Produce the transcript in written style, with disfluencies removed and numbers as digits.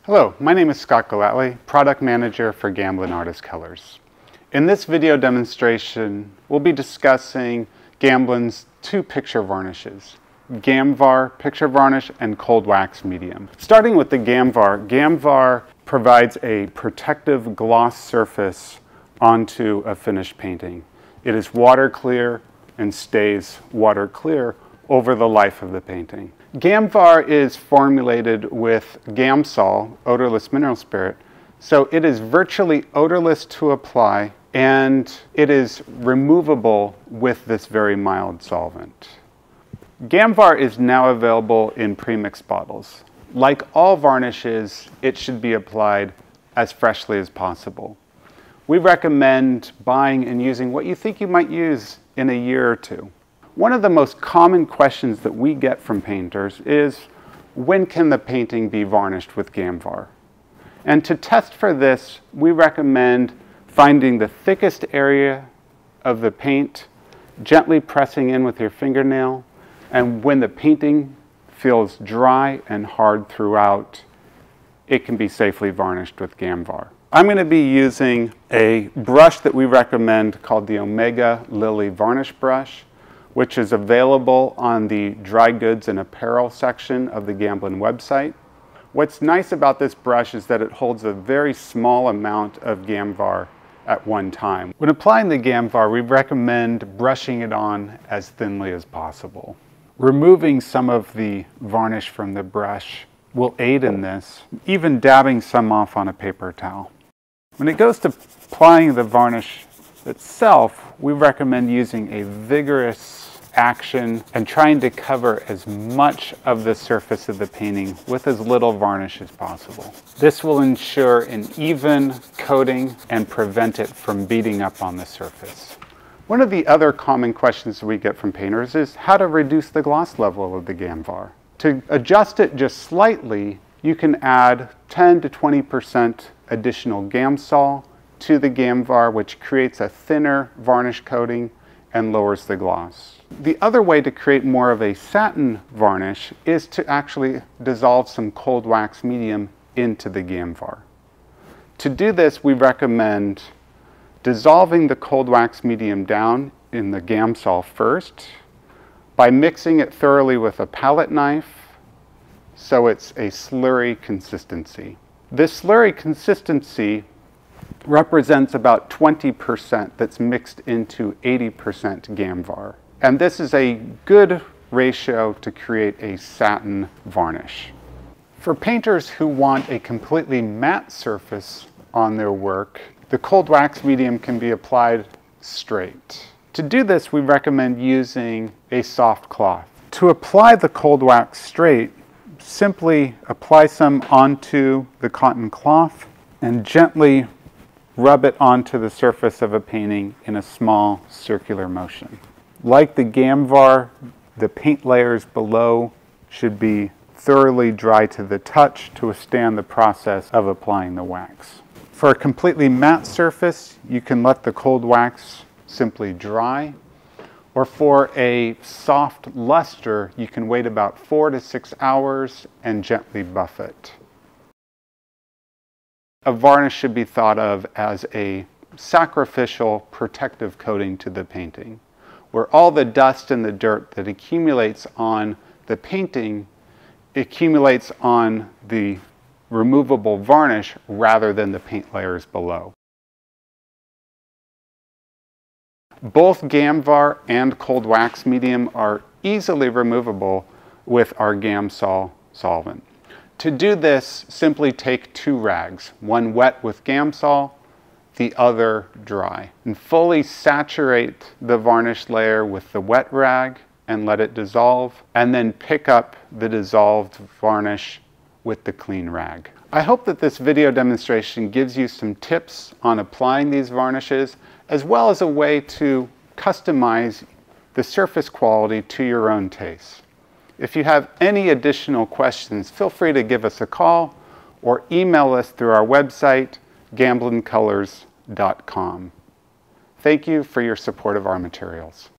Hello, my name is Scott Galatly, Product Manager for Gamblin Artist Colors. In this video demonstration, we'll be discussing Gamblin's two picture varnishes, Gamvar Picture Varnish and Cold Wax Medium. Starting with the Gamvar, Gamvar provides a protective gloss surface onto a finished painting. It is water clear and stays water clear over the life of the painting. Gamvar is formulated with Gamsol, odorless mineral spirit, so it is virtually odorless to apply and it is removable with this very mild solvent. Gamvar is now available in pre-mixed bottles. Like all varnishes, it should be applied as freshly as possible. We recommend buying and using what you think you might use in a year or two. One of the most common questions that we get from painters is, when can the painting be varnished with Gamvar? And to test for this, we recommend finding the thickest area of the paint, gently pressing in with your fingernail, and when the painting feels dry and hard throughout, it can be safely varnished with Gamvar. I'm going to be using a brush that we recommend called the Omega Lily Varnish Brush, which is available on the dry goods and apparel section of the Gamblin website. What's nice about this brush is that it holds a very small amount of Gamvar at one time. When applying the Gamvar, we recommend brushing it on as thinly as possible. Removing some of the varnish from the brush will aid in this, even dabbing some off on a paper towel. When it goes to applying the varnish itself, we recommend using a vigorous action and trying to cover as much of the surface of the painting with as little varnish as possible. This will ensure an even coating and prevent it from beating up on the surface. One of the other common questions we get from painters is how to reduce the gloss level of the Gamvar. To adjust it just slightly, you can add 10 to 20% additional Gamsol to the Gamvar, which creates a thinner varnish coating and lowers the gloss. The other way to create more of a satin varnish is to actually dissolve some cold wax medium into the Gamvar. To do this, we recommend dissolving the cold wax medium down in the Gamsol first by mixing it thoroughly with a palette knife so it's a slurry consistency. This slurry consistency represents about 20% that's mixed into 80% Gamvar. And this is a good ratio to create a satin varnish. For painters who want a completely matte surface on their work, the cold wax medium can be applied straight. To do this, we recommend using a soft cloth. To apply the cold wax straight, simply apply some onto the cotton cloth and gently rub it onto the surface of a painting in a small circular motion. Like the Gamvar, the paint layers below should be thoroughly dry to the touch to withstand the process of applying the wax. For a completely matte surface, you can let the cold wax simply dry, or for a soft luster, you can wait about 4 to 6 hours and gently buff it. A varnish should be thought of as a sacrificial protective coating to the painting, where all the dust and the dirt that accumulates on the painting accumulates on the removable varnish rather than the paint layers below. Both Gamvar and cold wax medium are easily removable with our Gamsol solvent. To do this, simply take 2 rags, one wet with Gamsol, the other dry, and fully saturate the varnish layer with the wet rag and let it dissolve, and then pick up the dissolved varnish with the clean rag. I hope that this video demonstration gives you some tips on applying these varnishes, as well as a way to customize the surface quality to your own taste. If you have any additional questions, feel free to give us a call or email us through our website, gamblincolors.com. Thank you for your support of our materials.